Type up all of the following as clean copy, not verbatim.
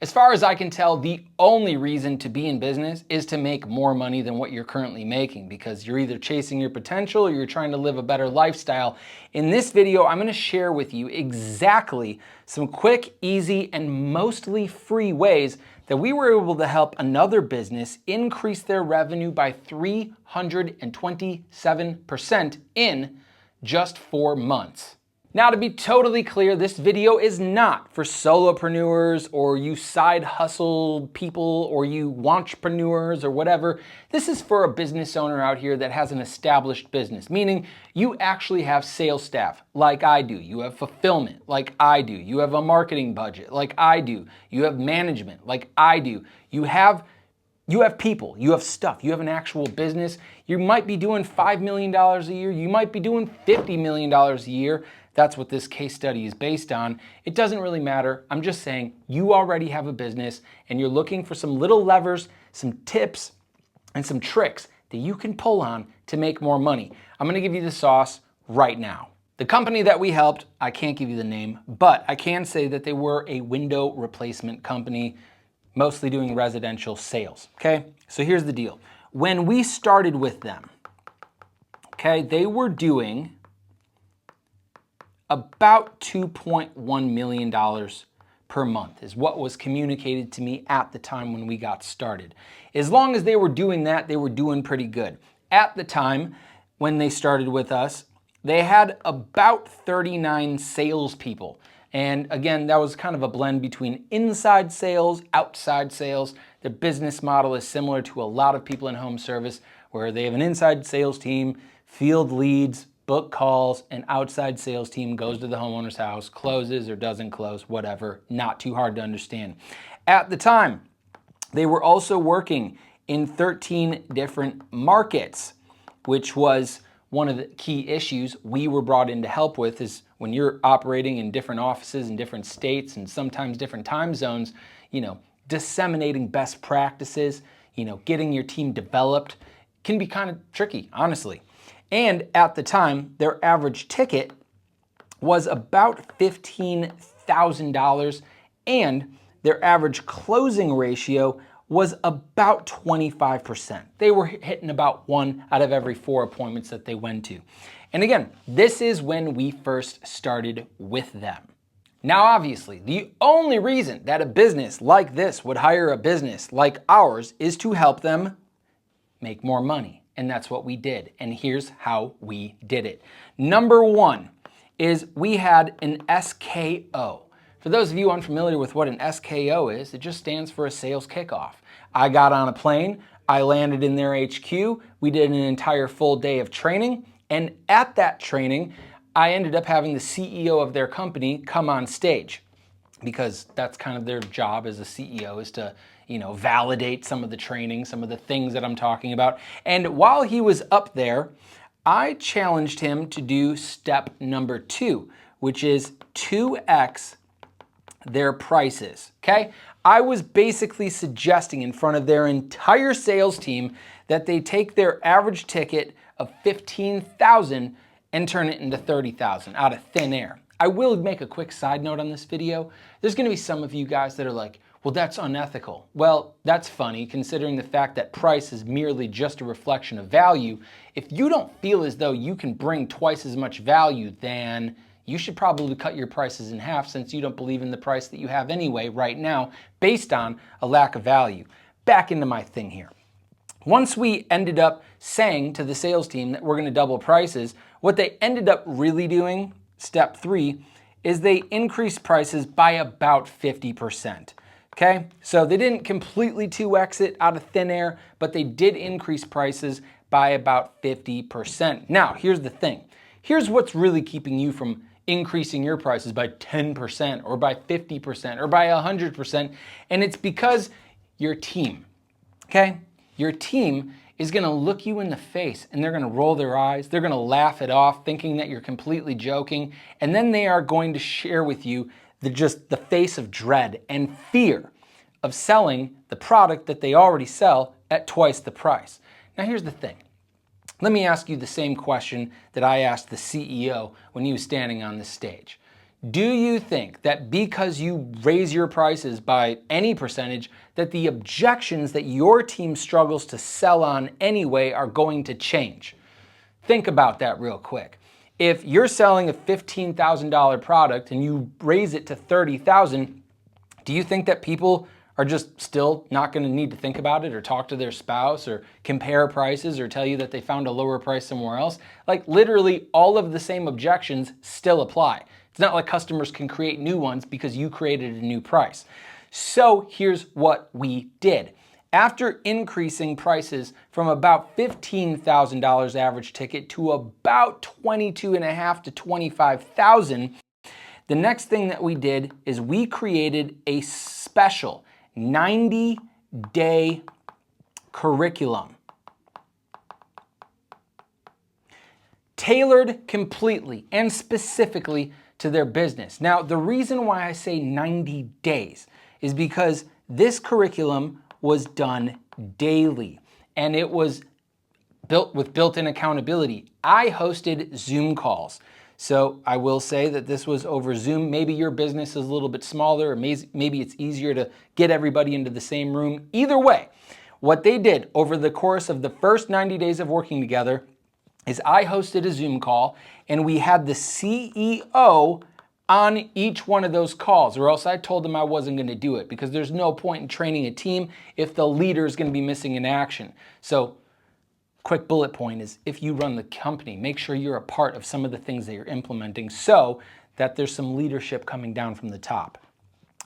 As far as I can tell, the only reason to be in business is to make more money than what you're currently making, because you're either chasing your potential or you're trying to live a better lifestyle. In this video, I'm going to share with you exactly some quick, easy, and mostly free ways that we were able to help another business increase their revenue by 327% in just 4 months. Now, to be totally clear, this video is not for solopreneurs or you side hustle people or you wantrepreneurs or whatever. This is for a business owner out here that has an established business, meaning you actually have sales staff like I do. You have fulfillment like I do. You have a marketing budget like I do. You have management like I do. You have people, you have stuff, you have an actual business. You might be doing $5 million a year. You might be doing $50 million a year. That's what this case study is based on. It doesn't really matter. I'm just saying you already have a business and you're looking for some little levers, some tips, and some tricks that you can pull on to make more money. I'm gonna give you the sauce right now. The company that we helped, I can't give you the name, but I can say that they were a window replacement company, mostly doing residential sales, okay? So here's the deal. When we started with them, okay, they were doing about $2.1 million per month is what was communicated to me at the time when we got started. As long as they were doing that, they were doing pretty good. At the time when they started with us, they had about 39 salespeople. And again, that was kind of a blend between inside sales, outside sales. The business model is similar to a lot of people in home service where they have an inside sales team, field leads, book calls, and outside sales team goes to the homeowner's house, closes or doesn't close, whatever, not too hard to understand. At the time, they were also working in 13 different markets, which was one of the key issues we were brought in to help with. Is when you're operating in different offices in different states and sometimes different time zones, disseminating best practices, getting your team developed can be kind of tricky, honestly. And at the time, their average ticket was about $15,000 and their average closing ratio was about 25%. They were hitting about 1 out of every 4 appointments that they went to. And again, this is when we first started with them. Now, obviously, the only reason that a business like this would hire a business like ours is to help them make more money. And that's what we did. And here's how we did it. Number 1 is we had an SKO. For those of you unfamiliar with what an SKO is, it just stands for a sales kickoff. I got on a plane, I landed in their HQ, we did an entire full day of training, and at that training, I ended up having the CEO of their company come on stage, because that's kind of their job as a CEO, is to validate some of the training, some of the things that I'm talking about. And while he was up there, I challenged him to do step number 2, which is 2x their prices, okay? I was basically suggesting in front of their entire sales team that they take their average ticket of $15,000 and turn it into $30,000 out of thin air. I will make a quick side note on this video. There's gonna be some of you guys that are like, well, that's unethical. Well, that's funny considering the fact that price is merely just a reflection of value. If you don't feel as though you can bring twice as much value, then you should probably cut your prices in half, since you don't believe in the price that you have anyway right now based on a lack of value. Back into my thing here. Once we ended up saying to the sales team that we're gonna double prices, what they ended up really doing, step 3, is they increased prices by about 50%. Okay, so they didn't completely 2x it out of thin air, but they did increase prices by about 50%. Now, here's the thing. Here's what's really keeping you from increasing your prices by 10% or by 50% or by 100%, and it's because your team, okay? Your team is gonna look you in the face and they're gonna roll their eyes, they're gonna laugh it off thinking that you're completely joking, and then they are going to share with you the face of dread and fear of selling the product that they already sell at twice the price. Now here's the thing. Let me ask you the same question that I asked the CEO when he was standing on the stage. Do you think that because you raise your prices by any percentage, that the objections that your team struggles to sell on anyway are going to change? Think about that real quick. If you're selling a $15,000 product and you raise it to $30,000, do you think that people are just still not going to need to think about it or talk to their spouse or compare prices or tell you that they found a lower price somewhere else? Like literally all of the same objections still apply. It's not like customers can create new ones because you created a new price. So here's what we did. After increasing prices from about $15,000 average ticket to about $22,500 to $25,000, the next thing that we did is we created a special 90-day curriculum tailored completely and specifically to their business. Now, the reason why I say 90 days is because this curriculum was done daily and it was built with built-in accountability. I hosted Zoom calls. So I will say that this was over Zoom. Maybe your business is a little bit smaller, or maybe it's easier to get everybody into the same room. Either way, what they did over the course of the first 90 days of working together is I hosted a Zoom call and we had the CEO on each one of those calls, or else I told them I wasn't going to do it because there's no point in training a team if the leader is going to be missing in action. So quick bullet point is if you run the company, make sure you're a part of some of the things that you're implementing so that there's some leadership coming down from the top.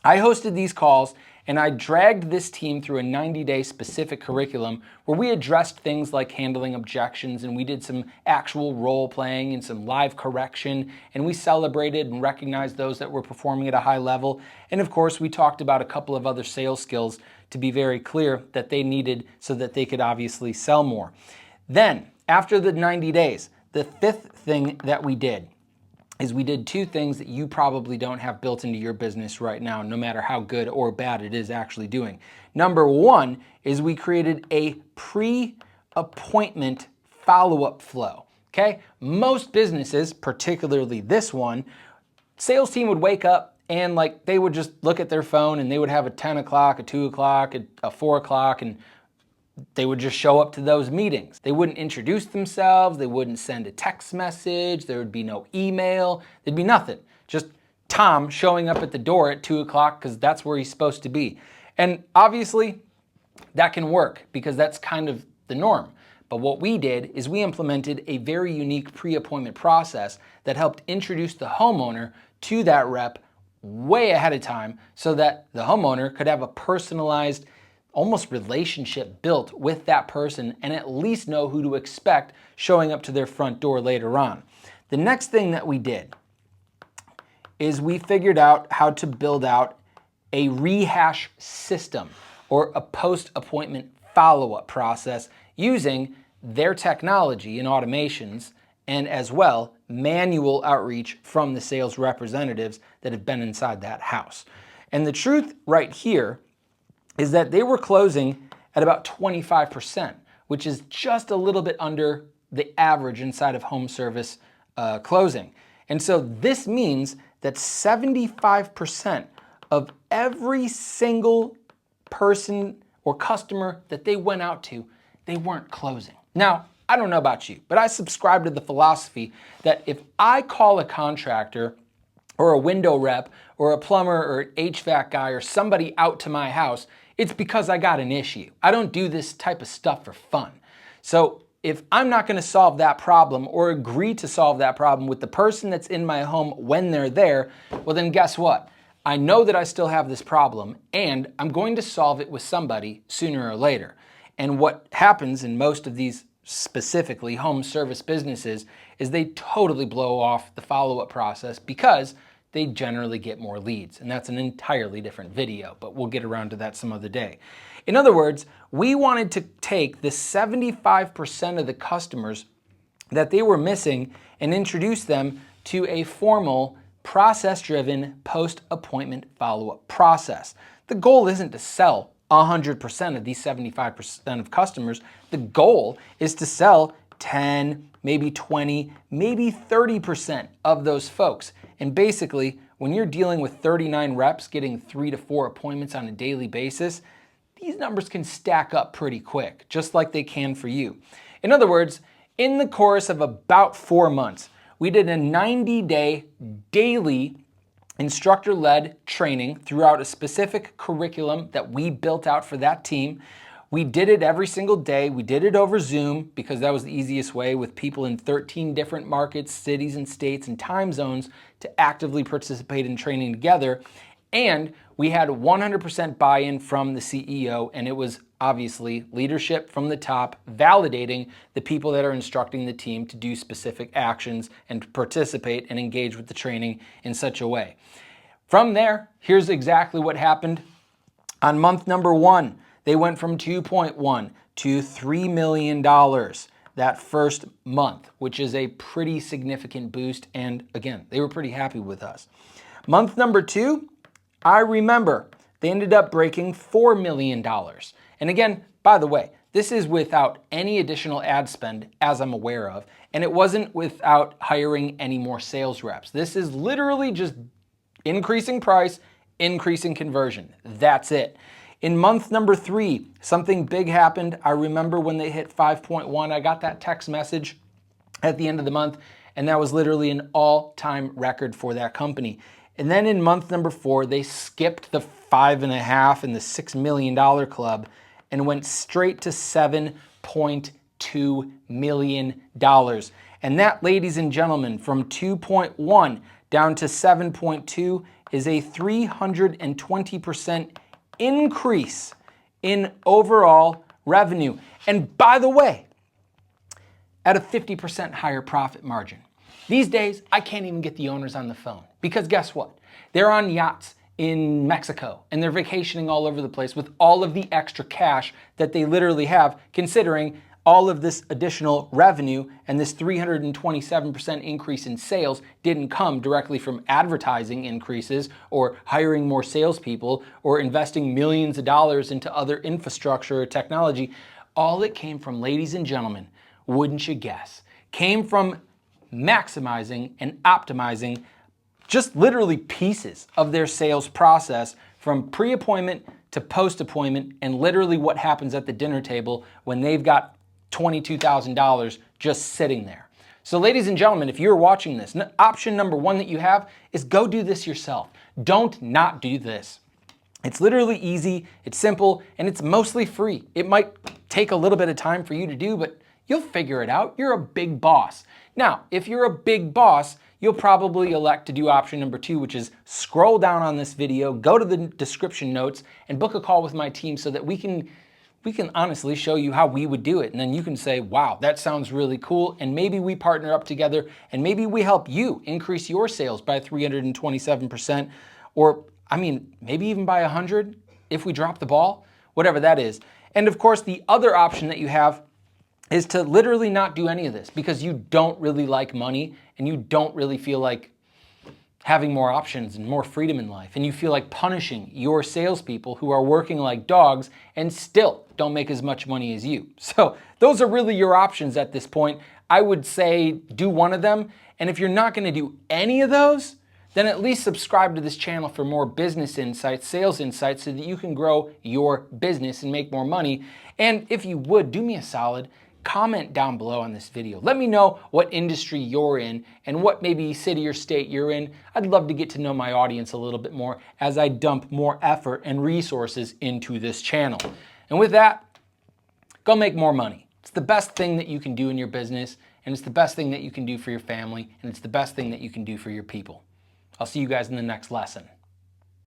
I hosted these calls and I dragged this team through a 90-day specific curriculum where we addressed things like handling objections and we did some actual role playing and some live correction and we celebrated and recognized those that were performing at a high level. And of course, we talked about a couple of other sales skills to be very clear that they needed so that they could obviously sell more. Then, after the 90 days, the fifth thing that we did is we did two things that you probably don't have built into your business right now, no matter how good or bad it is actually doing. Number one is we created a pre-appointment follow-up flow, okay? Most businesses, particularly this one, sales team would wake up and like they would just look at their phone and they would have a 10 o'clock, a 2 o'clock, a 4 o'clock, and they would just show up to those meetings. They wouldn't introduce themselves. They wouldn't send a text message. There would be no email. There'd be nothing. Just Tom showing up at the door at 2 o'clock because that's where he's supposed to be. And obviously that can work because that's kind of the norm. But what we did is we implemented a very unique pre-appointment process that helped introduce the homeowner to that rep way ahead of time so that the homeowner could have a personalized almost relationship built with that person and at least know who to expect showing up to their front door later on. The next thing that we did is we figured out how to build out a rehash system or a post-appointment follow-up process using their technology and automations and as well manual outreach from the sales representatives that have been inside that house. And the truth right here is that they were closing at about 25%, which is just a little bit under the average inside of home service closing. And so this means that 75% of every single person or customer that they went out to, they weren't closing. Now, I don't know about you, but I subscribe to the philosophy that if I call a contractor or a window rep or a plumber or an HVAC guy or somebody out to my house, it's because I got an issue. I don't do this type of stuff for fun. So if I'm not going to solve that problem or agree to solve that problem with the person that's in my home when they're there, well then guess what? I know that I still have this problem and I'm going to solve it with somebody sooner or later. And what happens in most of these specifically home service businesses is they totally blow off the follow-up process because they generally get more leads. And that's an entirely different video, but we'll get around to that some other day. In other words, we wanted to take the 75% of the customers that they were missing and introduce them to a formal process-driven post-appointment follow-up process. The goal isn't to sell 100% of these 75% of customers. The goal is to sell 10, maybe 20, maybe 30% of those folks. And basically when you're dealing with 39 reps, getting 3 to 4 appointments on a daily basis, these numbers can stack up pretty quick, just like they can for you. In other words, in the course of about 4 months, we did a 90-day daily instructor-led training throughout a specific curriculum that we built out for that team. We did it every single day. We did it over Zoom because that was the easiest way, with people in 13 different markets, cities and states and time zones to actively participate in training together. And we had 100% buy-in from the CEO, and it was obviously leadership from the top validating the people that are instructing the team to do specific actions and to participate and engage with the training in such a way. From there, here's exactly what happened. On month number 1, they went from 2.1 to $3 million that first month, which is a pretty significant boost. And again, they were pretty happy with us. Month number 2, I remember they ended up breaking $4 million. And again, by the way, this is without any additional ad spend, as I'm aware of, and it wasn't without hiring any more sales reps. This is literally just increasing price, increasing conversion. That's it. In month number 3, something big happened. I remember when they hit 5.1, I got that text message at the end of the month, and that was literally an all-time record for that company. And then in month number 4, they skipped the 5.5 and the $6 million club and went straight to $7.2 million. And that, ladies and gentlemen, from 2.1 down to 7.2 is a 320% increase in overall revenue. And by the way, at a 50% higher profit margin. These days, I can't even get the owners on the phone because guess what? They're on yachts in Mexico and they're vacationing all over the place with all of the extra cash that they literally have, considering all of this additional revenue and this 327% increase in sales didn't come directly from advertising increases or hiring more salespeople or investing millions of dollars into other infrastructure or technology. All it came from, ladies and gentlemen, wouldn't you guess, came from maximizing and optimizing just literally pieces of their sales process from pre-appointment to post-appointment, and literally what happens at the dinner table when they've got $22,000 just sitting there. So ladies and gentlemen, if you're watching this, option number 1 that you have is go do this yourself. Don't not do this. It's literally easy, it's simple, and it's mostly free. It might take a little bit of time for you to do, but you'll figure it out. You're a big boss. Now, if you're a big boss, you'll probably elect to do option number 2, which is scroll down on this video, go to the description notes, and book a call with my team so that we can honestly show you how we would do it. And then you can say, wow, that sounds really cool. And maybe we partner up together and maybe we help you increase your sales by 327%, or maybe even by 100 if we drop the ball, whatever that is. And of course, the other option that you have is to literally not do any of this because you don't really like money and you don't really feel like having more options and more freedom in life, and you feel like punishing your salespeople who are working like dogs and still don't make as much money as you. So those are really your options at this point. I would say do one of them, and if you're not going to do any of those, then at least subscribe to this channel for more business insights, sales insights, so that you can grow your business and make more money. And if you would, do me a solid, comment down below on this video. Let me know what industry you're in and what maybe city or state you're in. I'd love to get to know my audience a little bit more as I dump more effort and resources into this channel. And with that, go make more money. It's the best thing that you can do in your business, and it's the best thing that you can do for your family, and it's the best thing that you can do for your people. I'll see you guys in the next lesson.